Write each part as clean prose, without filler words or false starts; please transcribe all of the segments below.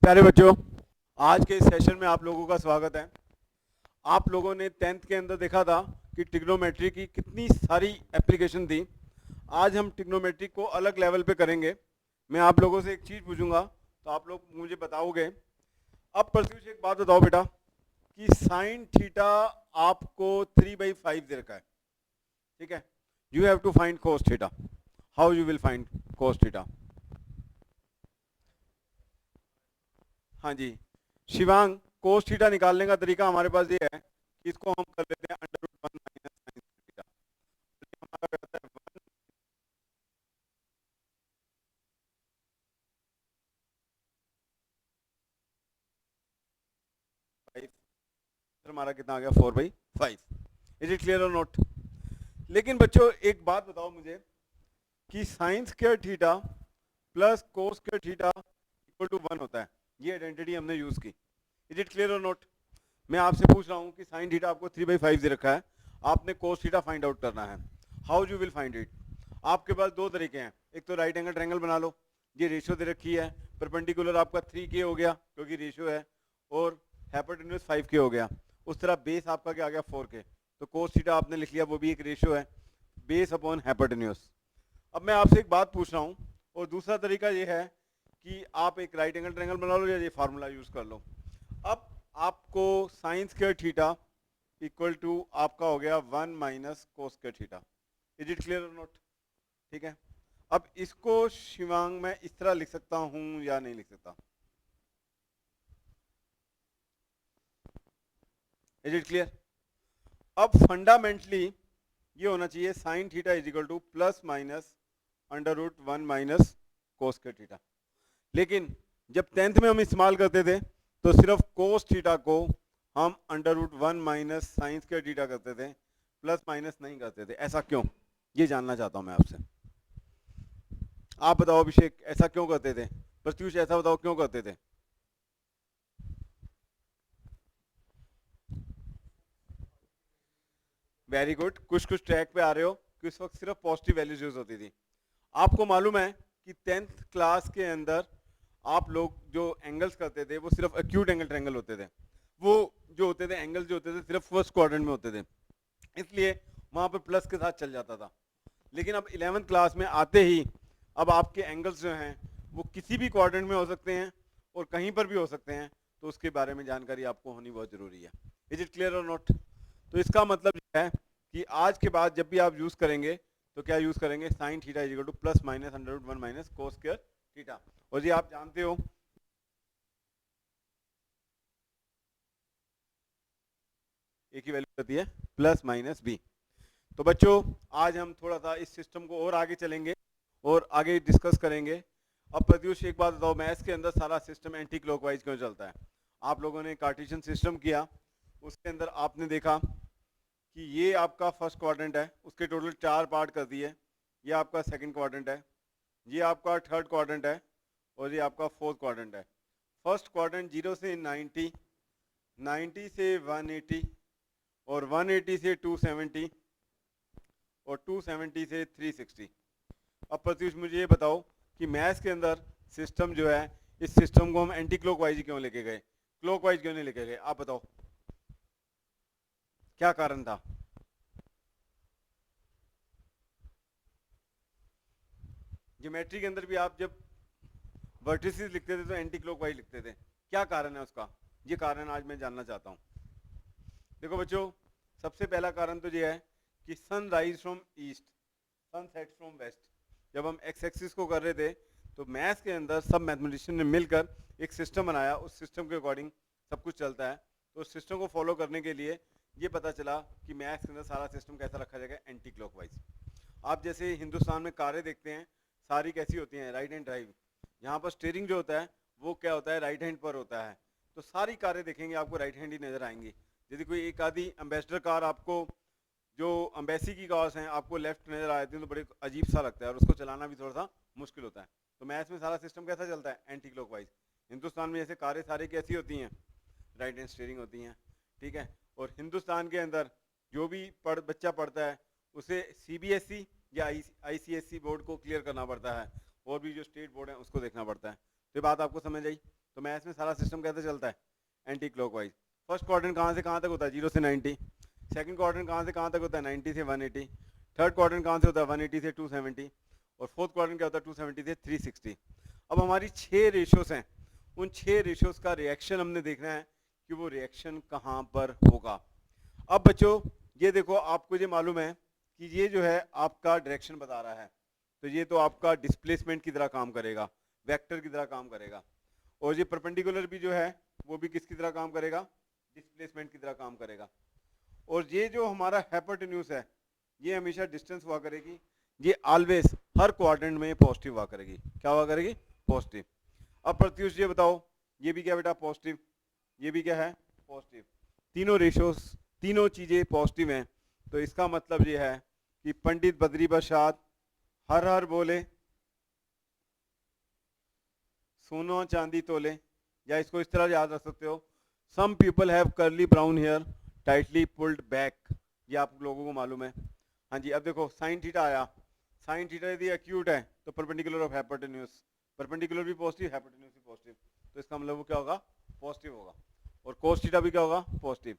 प्यारे बच्चों, आज के इस सेशन में आप लोगों का स्वागत है। आप लोगों ने 10th के अंदर देखा था कि ट्रिग्नोमेट्री की कितनी सारी एप्लीकेशन थी। आज हम ट्रिग्नोमेट्री को अलग लेवल पे करेंगे। मैं आप लोगों से एक चीज़ पूछूंगा तो आप लोग मुझे बताओगे। अब प्रत्युष एक बात बताओ बेटा कि साइन थीटा आपको 3/5 दे रखा है, ठीक है। You have to find cos theta. How you will find cos theta? हाँ जी शिवांग, कोस थीटा निकालने का तरीका हमारे पास ये है कि इसको हम कर लेते हैं under root 1 minus sine theta. हमारा रहता है 1 5, हमारा कितना आ गया 4/5। इज इट क्लियर और नॉट? लेकिन बच्चों एक बात बताओ मुझे कि sine square theta plus cos square theta equal to 1 होता है। ये आइडेंटिटी हमने यूज की। इज इट क्लियर और नॉट? मैं आपसे पूछ रहा हूँ कि साइन थीटा आपको 3/5 दे रखा है, आपने कोस थीटा फाइंड आउट करना है। How you will find it? आपके पास दो तरीके हैं। एक तो राइट एंगल ट्रायंगल बना लो, ये रेशियो दे रखी है, परपेंडिकुलर आपका 3k हो गया क्योंकि रेशियो है, और हाइपोटेन्यूज 5k हो गया। उस तरह बेस आपका क्या आ गया 4k, तो कोस थीटा आपने लिख लिया, वो भी एक रेशियो है, बेस अपॉन हाइपोटेन्यूज। अब मैं आपसे एक बात पूछ रहा हूँ, और दूसरा तरीका ये है कि आप एक राइट एंगल ट्रायंगल बना लो या ये फार्मूला यूज कर लो। अब आपको sine square theta equal to आपका हो गया 1 minus cos square theta. Is it clear और नॉट? ठीक है। अब इसको शिवांग मैं इस तरह लिख सकता हूं या नहीं लिख सकता? Is it clear? अब फंडामेंटली ये होना चाहिए sine theta is equal to plus minus under root 1 minus cos square theta. लेकिन जब 10th में हम इस्तेमाल करते थे तो सिर्फ कोस थीटा को हम under root 1 minus sine square theta करते थे, प्लस माइनस नहीं करते थे। ऐसा क्यों? ये जानना चाहता हूं मैं आपसे। आप बताओ अभिषेक, ऐसा क्यों करते थे? प्रत्युष ऐसा बताओ क्यों करते थे? वेरी गुड, कुछ कुछ ट्रैक पे आ रहे हो कि उस वक्त सिर्फ पॉजिटिव वैल्यूज यूज होती थी। आपको मालूम है कि 10th क्लास के अंदर आप लोग जो एंगल्स करते थे वो सिर्फ एक्यूट एंगल ट्रायंगल होते थे। वो जो होते थे एंगल जो होते थे सिर्फ फर्स्ट क्वाड्रेंट में होते थे, इसलिए वहां पर प्लस के साथ चल जाता था। लेकिन अब 11th क्लास में आते ही अब आपके एंगल्स जो हैं वो किसी भी क्वाड्रेंट में हो सकते हैं और कहीं पर भी हो सकते हैं, तो उसके बारे में जानकारी आपको होनी बहुत जरूरी है। इज इट क्लियर और नॉट? तो इसका मतलब है कि आज के बाद जब भी आप यूज करेंगे तो क्या यूज करेंगे? Sine theta is equal to plus minus under root 1 minus cos square theta. और जी आप जानते हो एक ही वैल्यू होती है प्लस माइनस बी। तो बच्चों आज हम थोड़ा सा इस सिस्टम को और आगे चलेंगे और आगे डिस्कस करेंगे। अब प्रत्युष एक बात बताओ, मैथ्स के अंदर सारा सिस्टम एंटी क्लॉकवाइज क्यों चलता है? आप लोगों ने कार्टेशियन सिस्टम किया, उसके अंदर आपने देखा कि ये आपका फर्स्ट क्वाड्रेंट है, उसके टोटल 4 पार्ट कर दिए। ये आपका सेकंड क्वाड्रेंट है, ये आपका थर्ड क्वाड्रेंट है, और ये आपका फोर्थ क्वाड्रेंट है। फर्स्ट क्वाड्रेंट 0 से 90, 90 से 180, और 180 से 270, और 270 से 360। अब प्रत्युष मुझे ये बताओ कि मैथ्स के अंदर सिस्टम जो है, इस सिस्टम को हम एंटी क्लॉकवाइज क्यों लेके गए, क्लॉकवाइज क्यों नहीं लेके गए? आप बताओ क्या कारण था? ज्योमेट्री के अंदर भी आप जब वर्टिसेस लिखते थे तो एंटी क्लॉकवाइज लिखते थे, क्या कारण है उसका? ये कारण आज मैं जानना चाहता हूँ। देखो बच्चों, सबसे पहला कारण तो ये है कि sun rise from east, sun set from west. जब हम एक्स एक्सिस को कर रहे थे तो मैथ्स के अंदर सब मैथमेटिशियन ने मिलकर एक सिस्टम बनाया, उस सिस्टम के अकॉर्डिंग सब कुछ चलता है। तो उस सिस्टम को फॉलो करने के लिए ये पता चला कि मैथ्स के अंदर सारा सिस्टम कैसा रखा जाएगा, एंटी क्लॉकवाइज। आप जैसे हिंदुस्तान में कारें देखते हैं, सारी कैसी होती हैं? Right hand drive. यहाँ पर स्टीयरिंग जो होता है वो क्या होता है? राइट हैंड पर होता है। तो सारी कारें देखेंगे आपको राइट हैंड ही नजर आएंगी। यदि कोई एक आधी एम्बेसडर कार आपको, जो अम्बेसी की कार्स हैं, आपको लेफ्ट नजर आ जाती है तो बड़े अजीब सा लगता है और उसको चलाना भी थोड़ा सा मुश्किल होता है। तो मैथ्स में सारा सिस्टम कैसा चलता है? Anti clockwise. हिंदुस्तान में जैसे कारें सारी कैसी होती हैं? राइट हैंड स्टीयरिंग होती हैं, ठीक है। और हिंदुस्तान के अंदर जो भी बच्चा पढ़ता है उसे सीबीएसई या आईसीएसई बोर्ड को क्लियर करना पड़ता है, और भी जो स्टेट बोर्ड है उसको देखना पड़ता है। तो ये बात आपको समझ आई? तो मैथ्स में सारा सिस्टम कैसे चलता है, एंटी क्लॉकवाइज। फर्स्ट क्वाड्रेंट कहाँ से कहाँ तक होता है, 0 से 90। सेकंड क्वाड्रेंट कहाँ से कहाँ तक होता है, 90 से 180। थर्ड क्वाड्रेंट कहाँ से होता है, 180 से 270। और फोर्थ क्वाड्रेंट क्या होता है, 270 से 360। अब हमारी 6 रेशियोज हैं, उन 6 रेशियोज का रिएक्शन हमने देखना है कि वो रिएक्शन कहाँ पर होगा। अब बच्चों ये देखो, आपको ये मालूम है कि ये जो है आपका डायरेक्शन बता रहा है, तो ये तो आपका डिस्प्लेसमेंट की तरह काम करेगा, वेक्टर की तरह काम करेगा। और ये परपेंडिकुलर भी जो है वो भी किसकी तरह काम करेगा, डिस्प्लेसमेंट की तरह काम करेगा। और ये जो हमारा हाइपोटेन्यूज है ये हमेशा डिस्टेंस हुआ करेगी, ये ऑलवेज हर क्वाड्रेंट में पॉजिटिव हुआ करेगी। क्या हुआ करेगी, पॉजिटिव। अब प्रत्युष ये बताओ, ये भी क्या बेटा, पॉजिटिव, ये भी क्या है, पॉजिटिव। तीनों रेशियोज, तीनों चीजें पॉजिटिव हैं। तो इसका मतलब ये है कि पंडित बद्री प्रसाद हर हर बोले, सोना चांदी तोले, या इसको इस तरह याद रख सकते हो, some people have curly brown hair tightly pulled back. ये आप लोगों को मालूम है। हाँ जी, अब देखो साइन थीटा आया, साइन थीटा यदि एक्यूट है तो परपेंडिकुलर ऑफ हाइपोटेन्यूज, परपेंडिकुलर भी पॉजिटिव, हाइपोटेन्यूज भी पॉजिटिव, तो इसका मतलब वो क्या होगा, पॉजिटिव होगा। और कोस थीटा भी क्या होगा, पॉजिटिव।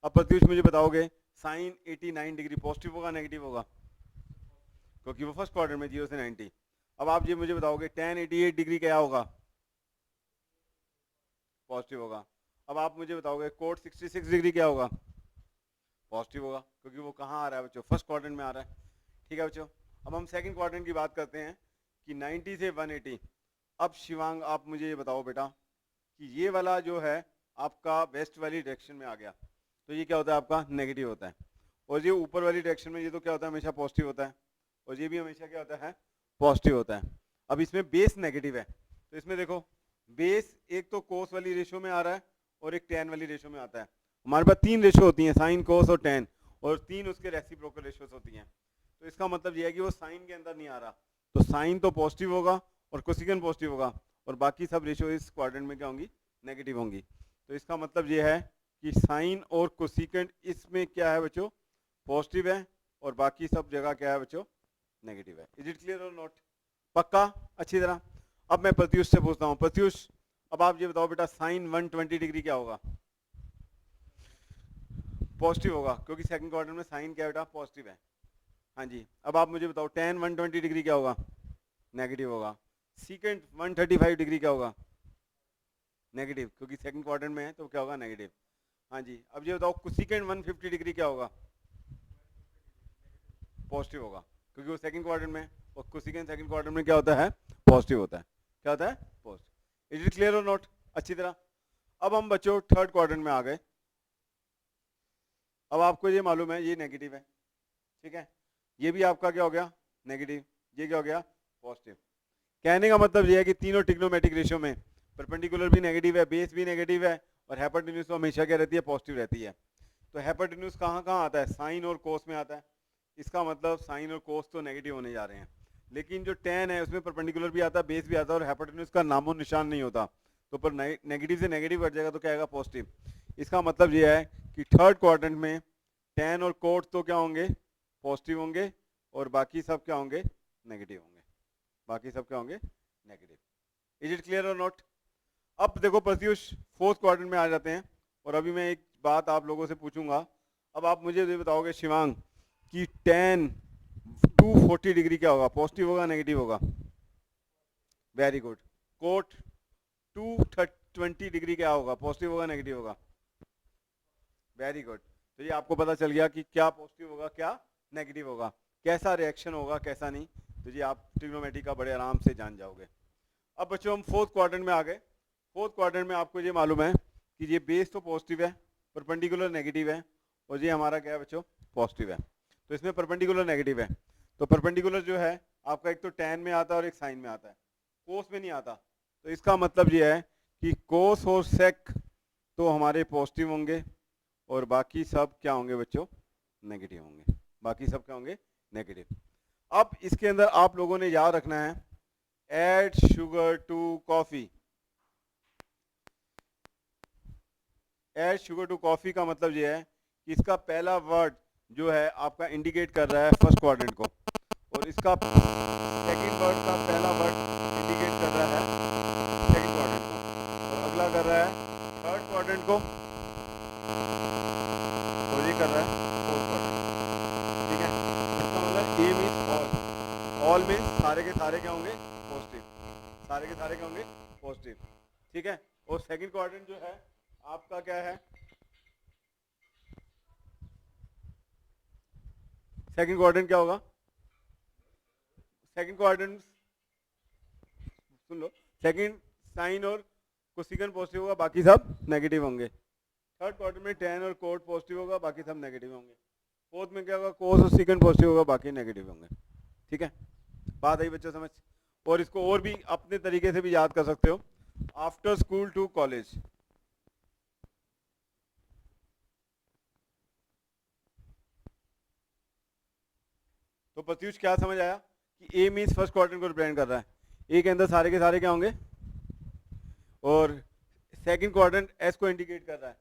अब प्रत्युष मुझे बताओगे साइन 89 डिग्री पॉजिटिव होगा नेगेटिव होगा, क्योंकि वो फर्स्ट क्वाड्रेंट में 0 से 90। अब आप ये मुझे बताओगे tan 88 डिग्री क्या होगा, पॉजिटिव होगा। अब आप मुझे बताओगे कोट 66 डिग्री क्या होगा, पॉजिटिव होगा, क्योंकि वो कहाँ आ रहा है बच्चों, फर्स्ट क्वाड्रेंट में आ रहा है। ठीक है बच्चों, अब हम सेकंड क्वाड्रेंट की बात करते हैं कि 90 से 180। अब शिवांग आप मुझे ये बताओ बेटा कि ये वाला जो है आपका वेस्ट वाली डायरेक्शन में आ गया, तो ये क्या होता है, आपका नेगेटिव होता है। और ये ऊपर वाली डायरेक्शन में ये तो क्या होता है, हमेशा पॉजिटिव होता है। और ये भी हमेशा क्या होता है, पॉजिटिव होता है। अब इसमें बेस नेगेटिव है, तो इसमें देखो बेस एक तो कोस वाली रेशियो में आ रहा है और एक टैन वाली रेशियो में आता है। हमारे पास 3 रेशियो होती हैं, साइन, कोस और टैन, और 3 उसके रेसिप्रोकल रेशियोज होती हैं। तो इसका मतलब ये है कि वो साइन के अंदर नहीं आ रहा, तो साइन तो पॉजिटिव होगा और कोसिकेंट पॉजिटिव होगा, और बाकी सब रेशियो इस क्वाड्रेंट में क्या होंगी, नेगेटिव होंगी। तो इसका मतलब ये है कि साइन और कोसिकेंट इसमें क्या है बच्चों, पॉजिटिव है, और बाकी सब जगह क्या है बच्चों, नेगेटिव है। इज इट क्लियर और नॉट, पक्का, अच्छी तरह। अब मैं प्रत्युष से पूछता हूँ, प्रत्युष अब आप ये बताओ बेटा साइन 120 डिग्री क्या होगा, पॉजिटिव होगा, क्योंकि सेकंड क्वाड्रेंट में साइन क्या बेटा, पॉजिटिव है। हाँ जी, अब आप मुझे बताओ tan 120 डिग्री क्या होगा, नेगेटिव होगा। सीकेंट 135 डिग्री क्या होगा, नेगेटिव, क्योंकि सेकंड क्वाड्रेंट में है तो क्या होगा, नेगेटिव। हाँ जी, अब ये बताओ कोसिकेंट 150 डिग्री क्या होगा, पॉजिटिव होगा, क्योंकि वो सेकंड क्वाड्रेंट में है, और कोसिकेंट सेकंड क्वाड्रेंट में क्या होता है, पॉजिटिव होता है। क्या होता है, पॉजिटिव। इज इट क्लियर और नॉट, अच्छी तरह। अब हम बच्चों थर्ड क्वाड्रेंट में आ गए। अब आपको ये मालूम है ये नेगेटिव है, ठीक है, ये भी आपका क्या हो गया, नेगेटिव, ये क्या हो गया, पॉजिटिव। कहने का मतलब ये है कि तीनों ट्रिग्नोमेट्रिक रेशियो में परपेंडिकुलर भी नेगेटिव है, बेस भी नेगेटिव है, और हाइपोटेन्यूज तो हमेशा क्या रहती है, पॉजिटिव रहती है। तो हाइपोटेन्यूज कहाँ कहाँ आता है, साइन और कोस में आता है। इसका मतलब साइन और कोस तो नेगेटिव होने जा रहे हैं, लेकिन जो टेन है उसमें परपेंडिकुलर भी आता है, बेस भी आता है, और हाइपोटेन्यूज का नामो निशान नहीं होता, तो पर नेगेटिव से नेगेटिव हट जाएगा तो क्या आएगा, पॉजिटिव। इसका मतलब ये है कि थर्ड क्वाड्रेंट में टेन और कोट तो क्या होंगे, पॉजिटिव होंगे, और बाकी सब क्या होंगे, नेगेटिव होंगे, बाकी सब क्या होंगे, नेगेटिव। इज इट क्लियर और नॉट। अब देखो प्रत्युष फोर्थ क्वाड्रेंट में आ जाते हैं, और अभी मैं एक बात आप लोगों से पूछूंगा। अब आप मुझे ये बताओगे शिवांग कि tan 240 डिग्री क्या होगा, पॉजिटिव होगा, नेगेटिव होगा, वेरी गुड। कोट 220 डिग्री क्या होगा, पॉजिटिव होगा, नेगेटिव होगा, वेरी गुड। तो ये आपको पता चल गया कि क्या पॉजिटिव होगा, क्या नेगेटिव होगा, कैसा रिएक्शन होगा, कैसा नहीं। तो ये आप ट्रिग्नोमेट्री का बड़े आराम से जान जाओगे। अब बच्चों हम फोर्थ क्वाड्रेंट में आ गए। फोर्थ क्वाड्रेंट में आपको ये मालूम है कि ये बेस तो पॉजिटिव है, परपेंडिकुलर नेगेटिव है, और ये हमारा क्या है बच्चों, पॉजिटिव है। तो इसमें परपेंडिकुलर नेगेटिव है, तो परपेंडिकुलर जो है आपका एक तो टैन में आता है और एक साइन में आता है, कोस में नहीं आता। तो इसका मतलब ये है कि कोस और सेक तो हमारे पॉजिटिव होंगे, और बाकी सब क्या होंगे बच्चों, नेगेटिव होंगे, बाकी सब क्या होंगे, नेगेटिव। अब इसके अंदर आप लोगों ने याद रखना है, add sugar to coffee. Add sugar to coffee का मतलब ये है कि इसका पहला वर्ड जो है आपका इंडिकेट कर रहा है फर्स्ट क्वाड्रेंट को, और इसका सेकंड वर्ड का पहला वर्ड इंडिकेट कर रहा है सेकंड क्वाड्रेंट को। और क्वाड्रेंट को और ये कर रहा है फोर्थ क्वाड्रेंट, ठीक है। इसका मतलब ए मीन्स ऑल मीन्स सारे के सारे क्या होंगे पॉजिटिव, सारे के सारे क्या होंगे पॉजिटिव, ठीक है। और सेकंड क्वाड्रेंट जो है आपका क्या है, सेकंड क्वाड्रेंट क्या होगा, सेकंड क्वाड्रेंट सुन लो, सेकंड साइन और कोसेकेंट पॉजिटिव होगा, बाकी सब नेगेटिव होंगे। थर्ड क्वाड्रेंट में टेन और कोट पॉजिटिव होगा, बाकी सब नेगेटिव होंगे। फोर्थ में क्या होगा, कोस और सेकंड पॉजिटिव होगा, बाकी नेगेटिव होंगे, ठीक है। बात आई बच्चों समझ। और इसको और भी अपने तरीके से भी याद कर सकते हो, आफ्टर स्कूल टू कॉलेज, तो प्रत्युष क्या समझ आया कि ए मीन्स फर्स्ट क्वाड्रेंट को रिप्रेजेंट कर रहा है, ए के अंदर सारे के सारे क्या होंगे, और सेकंड क्वाड्रेंट एस को इंडिकेट कर रहा है,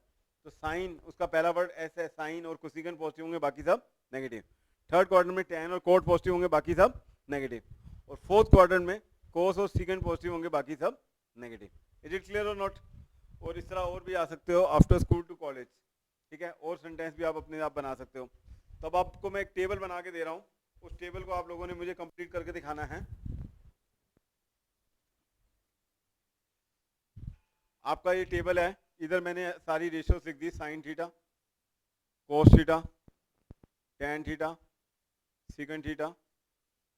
तो साइन उसका पहला वर्ड एस है, साइन और कोसेकेंट पॉजिटिव होंगे, बाकी सब नेगेटिव। थर्ड क्वाड्रेंट में टेन और कोट पॉजिटिव होंगे, बाकी सब नेगेटिव। और फोर्थ क्वाड्रेंट में कोस और सेकंड पॉजिटिव होंगे, बाकी सब नेगेटिव। इज इट क्लियर और नॉट। और इस तरह और भी आ सकते हो, आफ्टर स्कूल टू कॉलेज, ठीक है। और सेंटेंस भी आप अपने आप बना सकते हो। तो अब आपको मैं एक टेबल बना के दे रहा हूँ, उस टेबल को आप लोगों ने मुझे कंप्लीट करके दिखाना है। आपका ये टेबल है, इधर मैंने सारी रेशियोस लिख दी, sine theta, cos theta, tan theta, secant theta,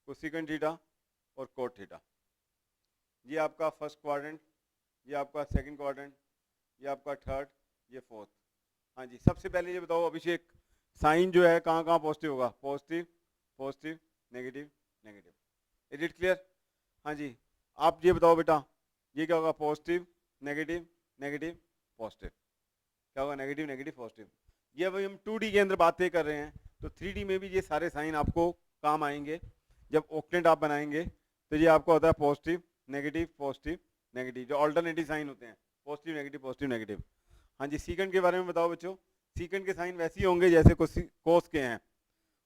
cosecant theta और कोट थीटा। ये आपका फर्स्ट क्वाड्रेंट, ये आपका सेकंड क्वाड्रेंट, ये आपका थर्ड, ये फोर्थ। हाँ जी, सबसे पहले ये बताओ अभिषेक, साइन जो है कहाँ कहाँ पॉजिटिव होगा, positive positive negative negative. Is it clear. हाँ जी, आप ये बताओ बेटा, ये क्या होगा, पॉजिटिव नेगेटिव नेगेटिव पॉजिटिव, क्या होगा, नेगेटिव नेगेटिव पॉजिटिव। ये अभी हम 2D के अंदर बातें कर रहे हैं, तो 3D में भी ये सारे साइन आपको काम आएंगे। जब ऑक्टेंट आप बनाएंगे तो ये आपका होता है पॉजिटिव नेगेटिव नेगेटिव, जो ऑल्टरनेटिव साइन होते हैं, पॉजिटिव नेगेटिव। हाँ जी, सीकेंट के बारे में बताओ बच्चों। सीकेंट के साइन वैसे ही होंगे जैसे कोस के हैं,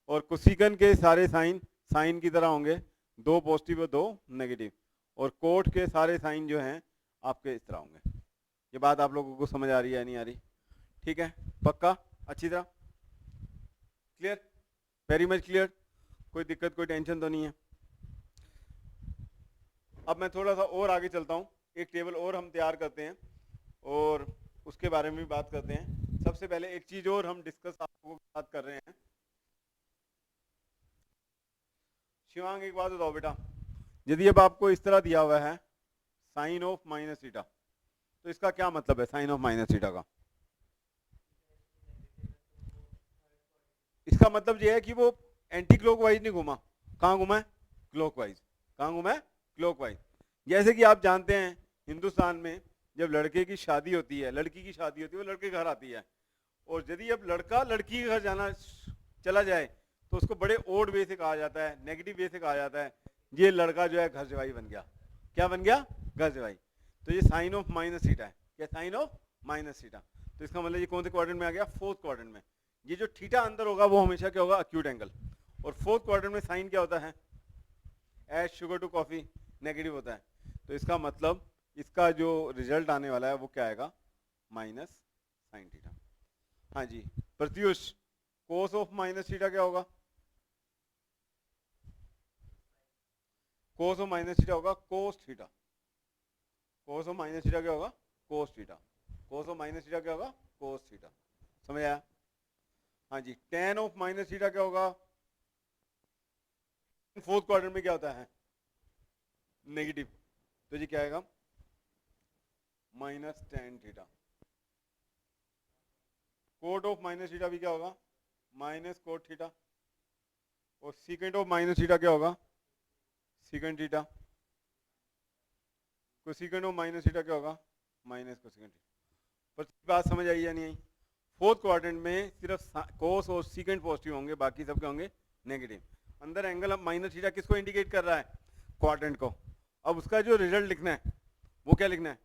और कोसेकेंट के सारे साइन साइन की तरह होंगे, दो पॉजिटिव और दो नेगेटिव। और कोट के सारे साइन जो हैं आपके इस तरह होंगे। ये बात आप लोगों को समझ आ रही है या नहीं आ रही, ठीक है, पक्का, अच्छी तरह क्लियर, वेरी मच क्लियर, कोई दिक्कत कोई टेंशन तो नहीं है। अब मैं थोड़ा सा और आगे चलता हूँ, एक टेबल और हम तैयार करते हैं और उसके बारे में भी बात करते हैं। सबसे पहले एक चीज और हम डिस्कस आपको बात कर रहे हैं। शिवांग एक बात बताओ बेटा, यदि अब आपको इस तरह दिया हुआ है साइन ऑफ माइनस थीटा, तो इसका क्या मतलब है साइन ऑफ माइनस थीटा का। इसका मतलब यह है कि वो एंटी क्लॉकवाइज नहीं घुमा, कहाँ घुमा है, क्लॉकवाइज। कहाँ घुमा है, क्लॉकवाइज। जैसे कि आप जानते हैं हिंदुस्तान में जब लड़के की शादी होती है, लड़की की शादी होती है, वो लड़के घर आती है, और यदि अब लड़का लड़की के घर जाना चला जाए तो उसको बड़े ओड वे से कहा जाता है, नेगेटिव वे से कहा जाता है, ये लड़का जो है घर जवाई बन गया। क्या बन गया, घर जवाई। तो ये साइन ऑफ माइनस थीटा है, क्या साइन ऑफ माइनस थीटा। तो इसका मतलब ये कौन से क्वाड्रेंट में आ गया, फोर्थ क्वाड्रेंट में। ये जो थीटा अंदर होगा वो हमेशा क्या होगा, अक्यूट एंगल। और फोर्थ क्वाड्रेंट में साइन क्या होता है, add sugar to coffee, negative होता है। तो इसका मतलब इसका जो रिजल्ट आने वाला है वो क्या आएगा, माइनस साइन थीटा। हाँ जी Pratyush, cos of minus theta क्या होगा, कोस ऑफ माइनस थीटा होगा cos theta. Cos of minus theta क्या होगा, cos theta. Cos of minus theta क्या होगा, कोस थीटा। समझ आया। हाँ जी, टेन ऑफ माइनस थीटा क्या होगा, फोर्थ क्वाड्रेंट में क्या होता है, नेगेटिव। तो जी क्या आएगा, minus tan theta. Cot of minus theta भी क्या होगा, माइनस कोट थीटा। और सीकेंट ऑफ माइनस थीटा क्या होगा, secant theta. Cosecant of minus theta क्या होगा, माइनस कोसेकेंट थीटा। पर बात समझ आई या नहीं आई। फोर्थ क्वाड्रेंट में सिर्फ कोस और सीकेंट पॉजिटिव होंगे, बाकी सब क्या होंगे, नेगेटिव। अंदर एंगल माइनस थीटा किसको इंडिकेट कर रहा है, क्वाड्रेंट को। अब उसका जो रिजल्ट लिखना है वो क्या लिखना है।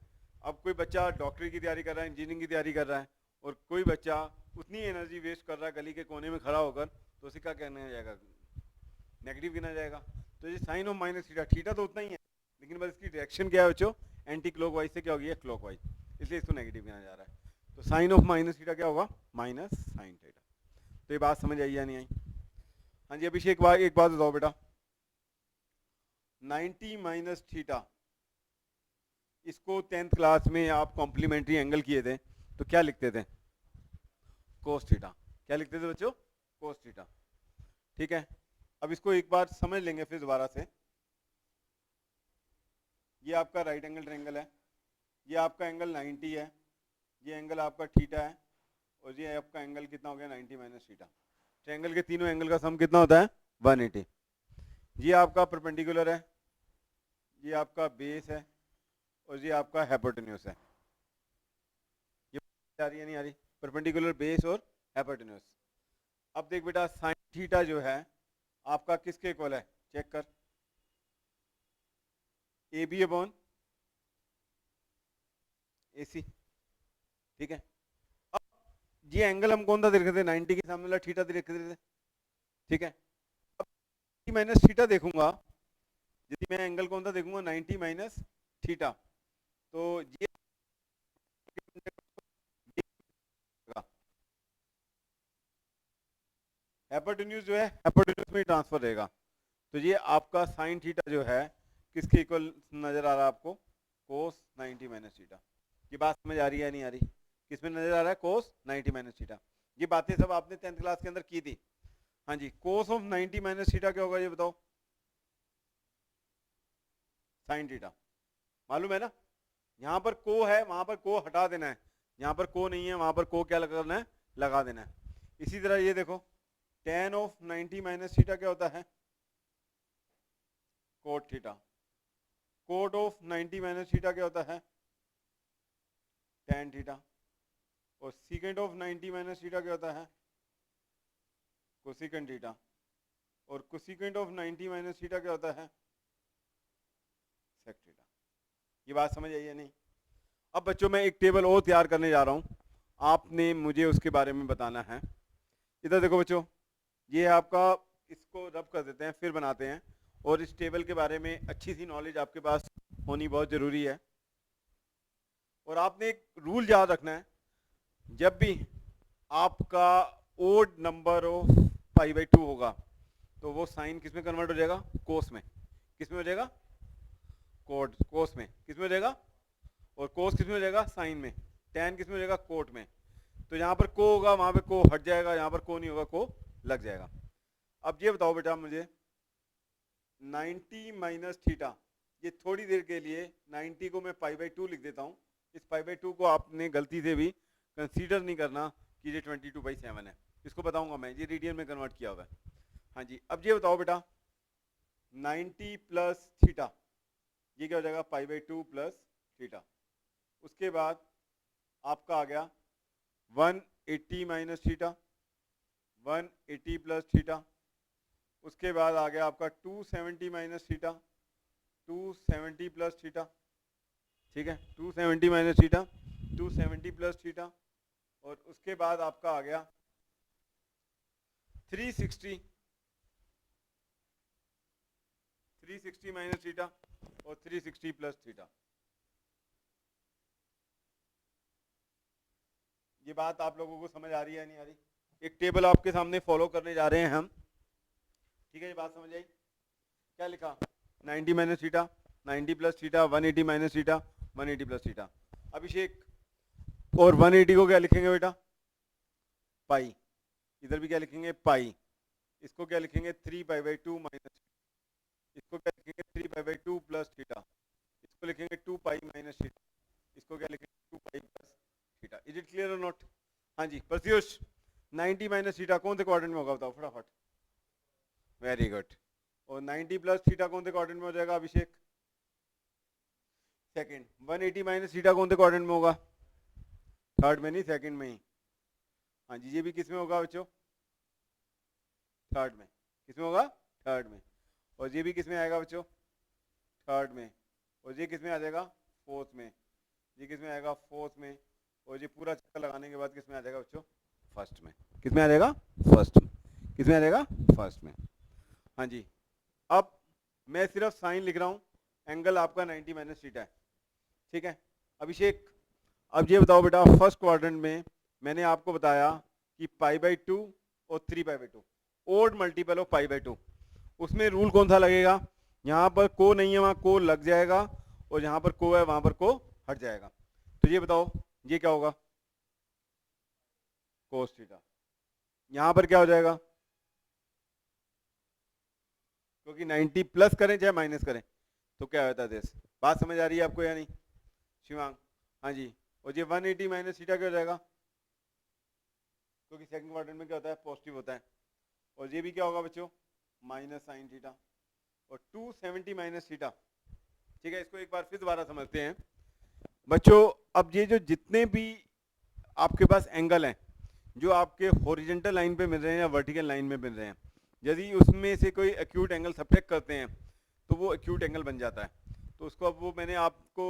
अब कोई बच्चा डॉक्टरी की तैयारी कर रहा है, इंजीनियरिंग की तैयारी कर रहा है, और कोई बच्चा उतनी एनर्जी वेस्ट कर रहा है गली के कोने में खड़ा होकर, तो उसे क्या कहना जाएगा, नेगेटिव गिना जाएगा। तो ये sine of minus theta, theta तो उतना ही है, लेकिन बस इसकी डायरेक्शन क्या है बच्चों, एंटी क्लॉकवाइज से क्या हो गई है, क्लॉकवाइज, इसलिए इसको नेगेटिव गिना जा रहा है। तो साइन ऑफ माइनस थीटा क्या होगा, माइनस साइन थीटा। तो ये बात समझ आई या नहीं आई? हाँ जी अभिषेक भाई एक बात बताओ बेटा, 90 माइनस थीटा, इसको 10th क्लास में आप कॉम्प्लीमेंट्री एंगल किए थे तो क्या लिखते थे, कोस थीटा। क्या लिखते थे बच्चों, कोस थीटा। ठीक है, अब इसको एक बार समझ लेंगे फिर दोबारा से। ये आपका राइट एंगल ट्रायंगल है, ये आपका एंगल 90 है, ये एंगल आपका थीटा है, और ये आपका एंगल कितना हो गया 90 माइनस थीटा। ट्रायंगल के तीनों एंगल का सम कितना होता है 180। ये आपका परपेंडिकुलर है, ये आपका बेस है, और ये आपका हाइपोटेन्यूज है। ये आ रही है नहीं आ रही, परपेंडिकुलर बेस और हाइपोटेन्यूज। अब देख बेटा साइन थीटा जो है आपका किसके इक्वल है, चेक कर, ए बी अपॉन ए सी। ठीक है, अब ये एंगल हम कौन सा देख रहे थे, 90 के सामने वाला थीटा देख रहे थे। ठीक है, अब माइनस थीटा देखूंगा, यदि मैं एंगल कौन सा देखूंगा 90 माइनस थीटा, तो ये हाइपोटेन्यूज जो है हाइपोटेन्यूज में ट्रांसफर रहेगा। तो ये आपका साइन थीटा जो है किसके इक्वल नजर आ रहा है आपको, कोस 90 माइनस थीटा। ये बात समझ आ रही है नहीं आ रही, किस में नजर आ रहा है, कोस 90 माइनस थीटा। ये बातें सब आपने 10th क्लास के अंदर की थी। हाँ जी, कोस ऑफ 90 माइनस थीटा क्या होगा ये बताओ, साइन थीटा। मालूम है ना, यहाँ पर को है वहां पर को हटा देना है, यहाँ पर को नहीं है वहां पर को क्या लगाना है, लगा देना है। इसी तरह ये देखो tan ऑफ 90 माइनस थीटा क्या होता है, cot theta. Cot of 90 minus theta क्या होता है, tan थीटा। और सीकेंट ऑफ 90 माइनस थीटा क्या होता है, कोसिकेंट थीटा। और कोसिकेंट ऑफ 90 माइनस थीटा क्या होता है, सेक थीटा। ये बात समझ आई है नहीं? अब बच्चों मैं एक टेबल और तैयार करने जा रहा हूं, आपने मुझे उसके बारे में बताना है। इधर देखो बच्चों, ये है आपका, इसको रब कर देते हैं फिर बनाते हैं। और इस टेबल के बारे में अच्छी सी नॉलेज आपके पास होनी बहुत ज़रूरी है। और आपने एक रूल याद रखना है, जब भी आपका odd number of pi by 2 होगा तो वो साइन किस में कन्वर्ट हो जाएगा, कोस में। किस में हो जाएगा, कोस में। किस में हो जाएगा, और कोस किस में हो जाएगा, साइन में। टैन किस में हो जाएगा, कोट में। तो यहाँ पर को होगा वहां पे को हट जाएगा, यहाँ पर को नहीं होगा को लग जाएगा। अब ये बताओ बेटा मुझे 90 माइनस थीटा, ये थोड़ी देर के लिए 90 को मैं पाई बाई 2 लिख देता हूँ। इस पाई बाई 2 को आपने गलती से भी कंसीडर नहीं करना कि ये 22/7 है, इसको बताऊंगा मैं, ये रेडियन में कन्वर्ट किया हुआ है। हाँ जी, अब ये बताओ बेटा 90 प्लस थीटा, ये क्या हो जाएगा, पाई बाई 2 प्लस थीटा। उसके बाद आपका आ गया 180 माइनस थीटा, 180 प्लस थीटा। उसके बाद आ गया आपका 270 माइनस थीटा, 270 प्लस थीटा। ठीक है, 270 माइनस थीटा, 270 प्लस थीटा। और उसके बाद आपका आ गया 360 माइनस थीटा और 360 प्लस थीटा। ये बात आप लोगों को समझ आ रही है नहीं आ रही? एक टेबल आपके सामने फॉलो करने जा रहे हैं हम। ठीक है, ये बात समझ आई? क्या लिखा, 90 minus theta, 90 plus theta, 180 minus theta, 180 plus theta. Abhishek, और 180 को क्या लिखेंगे बेटा, पाई। इधर भी क्या लिखेंगे, पाई। इसको क्या लिखेंगे, 3 पाई बाई 2 माइनस, इसको क्या लिखेंगे 3 पाई बाई 2 प्लस थीटा, इसको लिखेंगे 2 पाई माइनस थीटा, इसको क्या लिखेंगे 2 pi plus theta. Is it clear और नॉट? हाँ जी प्रत्युष, 90 माइनस थीटा कौन से क्वाड्रेंट में होगा बताओ फटाफट। Very good. और 90 प्लस थीटा कौन से क्वाड्रेंट में हो जाएगा अभिषेक, सेकंड। 180 माइनस थीटा कौन से क्वाड्रेंट में होगा, थर्ड में नहीं सेकंड में ही। हाँ जी, ये भी किस में होगा बच्चों, थर्ड में। किस में होगा, थर्ड में। और ये भी किस में आएगा बच्चों, थर्ड में। और ये किस में आ जाएगा, फोर्थ में। ये किस में आएगा, फोर्थ में। और ये पूरा चक्कर लगाने के बाद किस में आ जाएगा बच्चों, फर्स्ट में। किस में आ जाएगा, फर्स्ट में। किस में आ जाएगा, फर्स्ट में। हाँ जी, अब मैं सिर्फ साइन लिख रहा हूँ, एंगल आपका 90 माइनस थीटा है। ठीक है अभिषेक, अब ये बताओ बेटा, फर्स्ट क्वाड्रेंट में मैंने आपको बताया कि π/2 और 3π/2 ओड मल्टीपल ऑफ π/2, उसमें रूल कौन सा लगेगा? यहाँ पर को नहीं है वहां को लग जाएगा, और जहां पर को है वहां पर को हट जाएगा। तो ये बताओ ये क्या होगा? Cos theta. यहां पर क्या हो जाएगा? क्योंकि 90 प्लस करें चाहे माइनस करें तो क्या होता है दिस। बात समझ आ रही है आपको या नहीं शिवांग? हाँ जी। और ये 180 माइनस थीटा क्या हो जाएगा? क्योंकि सेकंड क्वाड्रेंट में क्या होता है? पॉजिटिव होता है। और ये भी क्या होगा बच्चों? Minus sine theta. और 270 माइनस थीटा। ठीक है, इसको एक बार फिर दोबारा समझते हैं बच्चों। अब ये जो जितने भी आपके पास एंगल हैं जो आपके हॉरिजॉन्टल लाइन पे मिल रहे हैं या वर्टिकल लाइन में मिल रहे हैं, यदि उसमें से कोई एक्यूट एंगल सब्ट्रैक्ट करते हैं तो वो एक्यूट एंगल बन जाता है। तो उसको अब वो मैंने आपको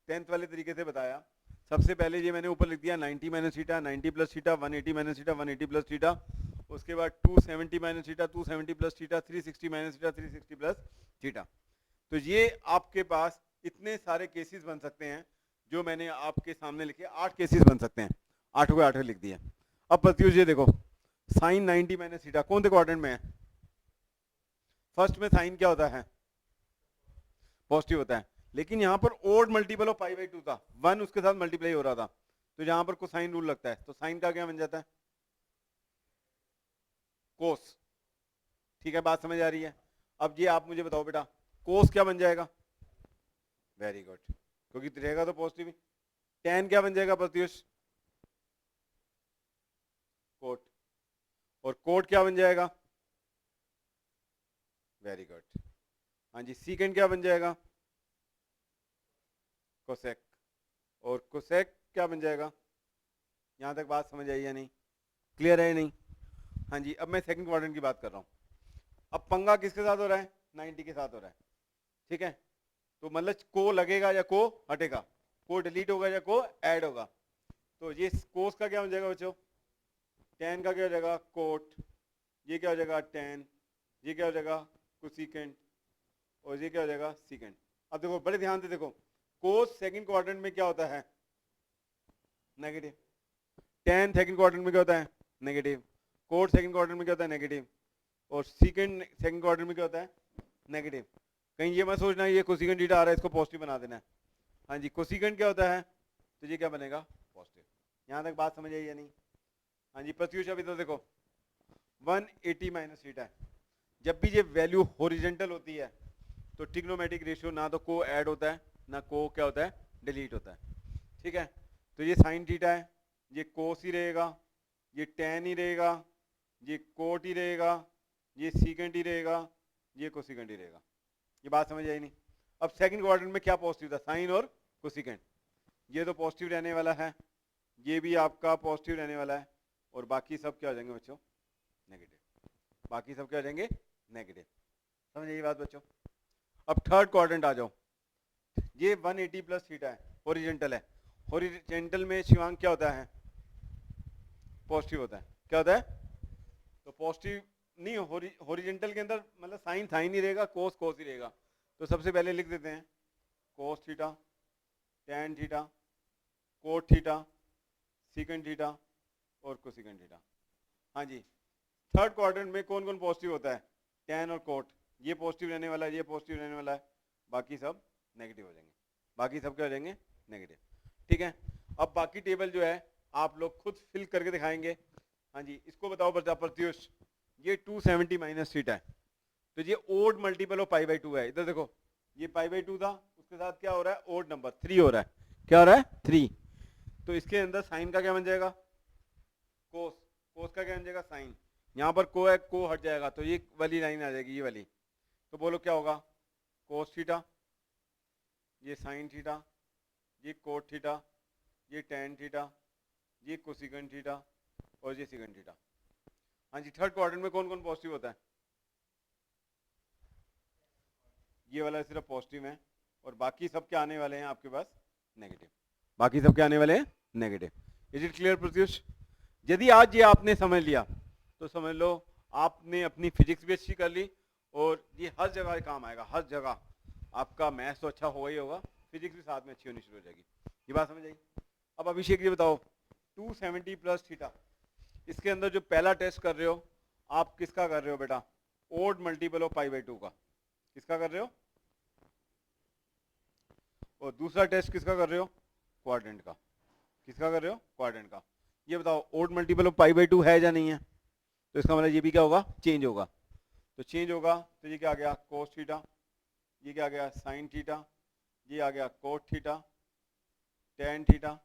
10th वाले तरीके से बताया। सबसे पहले ये मैंने ऊपर लिख दिया 90 minus theta, 90 plus theta, 180 minus theta, 180 plus theta. उसके बाद 270 minus theta, 270 plus theta, 360 minus theta, 360 plus theta. तो ये आपके पास इतने सारे केसेस बन सकते हैं जो मैंने आपके सामने लिखे। 8 केसेस बन सकते हैं, 8 को 8 लिख दिए। अब प्रत्युष ये देखो, साइन 90 माइनस थीटा कौन से क्वाड्रेंट में है? फर्स्ट में साइन क्या होता है? पॉजिटिव होता है। लेकिन यहां पर ओड मल्टीपल ऑफ π/2 था, 1 उसके साथ मल्टीप्लाई हो रहा था, तो जहां पर कोसाइन रूल लगता है तो साइन का क्या बन जाता है? कोस। ठीक है, बात समझ आ रही है? अब ये आप मुझे बताओ बेटा, कोस क्या बन जाएगा? वेरी गुड, क्योंकि रहेगा तो पॉजिटिव। टेन क्या बन जाएगा प्रत्युष? कोट। और कोट क्या बन जाएगा? Very good. हाँ जी, सीकेंड क्या बन जाएगा? कोसेक। और कोसेक क्या बन जाएगा? यहां तक बात समझ आई या नहीं? क्लियर है नहीं? हाँ जी। अब मैं सेकंड क्वाड्रेंट की बात कर रहा हूं। अब पंगा किसके साथ हो रहा है? 90 के साथ हो रहा है। ठीक है, तो मतलब को लगेगा या को हटेगा, को डिलीट होगा या को ऐड होगा। तो ये कोस का क्या हो जाएगा बच्चों? टेन का क्या हो जाएगा? कोट। ये क्या हो जाएगा? टेन। ये क्या हो जाएगा? कोसिकेंट। और ये क्या हो जाएगा? सीकेंट। अब देखो बड़े ध्यान से देखो, कोस सेकंड क्वाड्रेंट में क्या होता है? नेगेटिव। टेन सेकंड क्वाड्रेंट में क्या होता है? नेगेटिव। कोट सेकंड क्वाड्रेंट में क्या होता है? नेगेटिव। और सीकेंट सेकंड क्वाड्रेंट में क्या होता है? नेगेटिव। कहीं ये मत सोचना ये कोसिकेंट थीटा आ रहा है इसको पॉजिटिव बना देना है। हाँ जी, कोसिकेंट क्या होता है? तो ये क्या बनेगा? पॉजिटिव। यहां तक बात समझ आई या नहीं? हाँ जी प्रत्युष, अभी तो देखो 180 माइनस थीटा है। जब भी ये वैल्यू हॉरिजॉन्टल होती है तो ट्रिग्नोमेट्रिक रेशियो ना तो को ऐड होता है ना को क्या होता है? डिलीट होता है। ठीक है, तो ये साइन थीटा है, ये कोस ही रहेगा, ये टेन ही रहेगा, ये कोट ही रहेगा, ये सीकेंट ही रहेगा, ये कोसिकेंट ही रहेगा। ये बात समझ आई नहीं? अब सेकंड क्वाड्रेंट में क्या पॉजिटिव था? साइन और कोसिकेंट। ये तो पॉजिटिव रहने वाला है, ये भी आपका पॉजिटिव रहने वाला है, और बाकी सब क्या हो जाएंगे बच्चों? नेगेटिव। बाकी सब क्या हो जाएंगे? नेगेटिव। समझ ये बात बच्चों? अब थर्ड क्वाड्रेंट आ जाओ। ये 180 प्लस थीटा है, हॉरिजॉन्टल है। हॉरिजॉन्टल में शिवांग क्या होता है? पॉजिटिव होता है। क्या होता है? तो पॉजिटिव नहीं, हॉरिजॉन्टल के अंदर मतलब साइन साइन ही रहेगा, कोस कोस ही रहेगा। तो सबसे पहले लिख देते हैं कोस theta, tan theta, cot theta, secant theta और कोसिकेंट थीटा। हाँ जी, थर्ड क्वाड्रेंट में कौन कौन पॉजिटिव होता है? टेन और कोट। ये पॉजिटिव रहने वाला है, ये पॉजिटिव रहने वाला है, बाकी सब नेगेटिव हो जाएंगे। बाकी सब क्या हो जाएंगे? नेगेटिव। ठीक है, अब बाकी टेबल जो है आप लोग खुद फिल करके दिखाएंगे। हाँ जी, इसको बताओ बच्चा प्रत्युष, ये 270 माइनस थीटा है, तो ये ओड मल्टीपल ऑफ π/2 है। इधर देखो, ये π/2 था, उसके साथ क्या हो रहा है? ओड नंबर 3 हो रहा है। क्या हो रहा है? 3। तो इसके अंदर साइन का क्या बन जाएगा? कोस। कोस का क्या बन जाएगा? साइन। यहाँ पर को है, को हट जाएगा तो ये वाली लाइन आ जाएगी, ये वाली। तो बोलो क्या होगा? कोस थीटा, ये साइन थीटा, ये कोट थीटा, ये टेन थीटा, ये कोसिकेंट थीटा और ये सीकेंट थीटा। हाँ जी, थर्ड क्वाड्रेंट में कौन कौन पॉजिटिव होता है? ये वाला सिर्फ पॉजिटिव है, और बाकी सब क्या आने वाले हैं आपके पास? नेगेटिव। बाकी सब क्या आने वाले हैं? Negative. Is it clear Pratyush? यदि आज ये आपने समझ लिया तो समझ लो आपने अपनी फिजिक्स भी अच्छी कर ली, और ये हर जगह काम आएगा। हर जगह आपका मैथ्स तो अच्छा होगा ही होगा, फिजिक्स भी साथ में अच्छी होनी शुरू हो जाएगी। ये बात समझ आई? अब अभिषेक ये बताओ 270 प्लस थीटा, इसके अंदर जो पहला टेस्ट कर रहे हो आप किसका कर रहे हो बेटा? Odd multiple of pi by 2 का। किसका कर रहे हो? और दूसरा टेस्ट किसका कर रहे हो? क्वाड्रेंट का। किसका कर रहे हो? क्वाड्रेंट का। ये बताओ odd multiple of pi by 2 है या नहीं है? तो इसका मतलब ये भी क्या होगा? चेंज होगा। तो चेंज होगा तो ये क्या आ गया? कोस थीटा, ये क्या आ गया? साइन थीटा, ये आ गया cot theta, tan theta,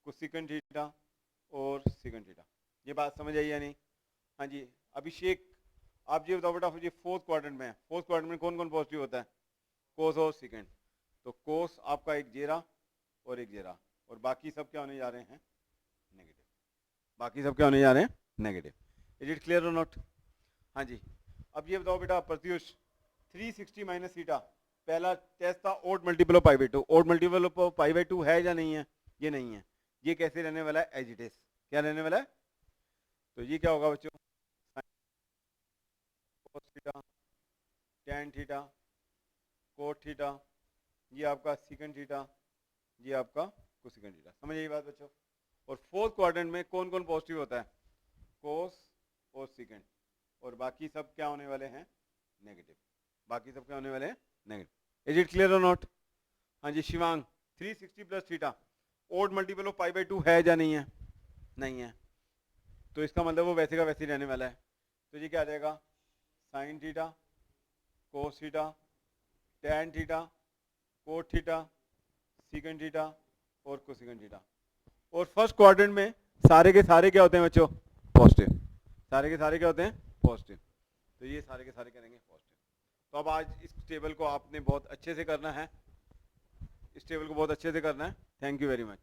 cosecant theta और सेकंड थीटा। ये बात समझ आई या नहीं? हाँ जी अभिषेक आप ये बताओ बेटा, ये फोर्थ क्वाड्रेंट में है, फोर्थ क्वाड्रेंट में कौन कौन पॉजिटिव होता है? कोस और सेकंड। तो कोस आपका एक जेरा और एक जेरा, और बाकी सब क्या होने जा रहे हैं? नेगेटिव। बाकी सब क्या होने जा रहे हैं? नेगेटिव। इज इट क्लियर और नॉट? हाँ जी। अब ये बताओ बेटा प्रत्युष 360 माइनस थीटा, पहला टेस्ट था odd multiple of pi by 2। Odd multiple of pi by 2 है या नहीं है? ये नहीं है। ये कैसे रहने वाला है? As it is. क्या रहने वाला है? तो ये क्या होगा बच्चों? Cos theta, tan theta, cot theta, ये आपका सेकंड थीटा, ये आपका कोसेकंड थीटा। समझ आई बात बच्चों? और फोर्थ क्वाड्रेंट में कौन कौन पॉजिटिव होता है? कोस और सेकंड, और बाकी सब क्या होने वाले हैं? नेगेटिव। बाकी सब क्या होने वाले हैं? नेगेटिव। इज इट क्लियर और नॉट? हाँ जी Shivang 360 plus theta odd multiple of pi by 2 है या नहीं है? नहीं है। तो इसका मतलब वो वैसे का वैसे ही रहने वाला है। तो ये क्या आ जाएगा? Sign theta, cos theta, tan theta, cot theta, secant theta और कोसेकंड थीटा। और फर्स्ट क्वाड्रेंट में सारे के सारे क्या होते हैं बच्चों? पॉजिटिव। सारे के सारे क्या होते हैं? पॉजिटिव। तो ये सारे के सारे करेंगे पॉजिटिव। तो अब आज इस टेबल को आपने बहुत अच्छे से करना है, इस टेबल को बहुत अच्छे से करना है। Thank you very much.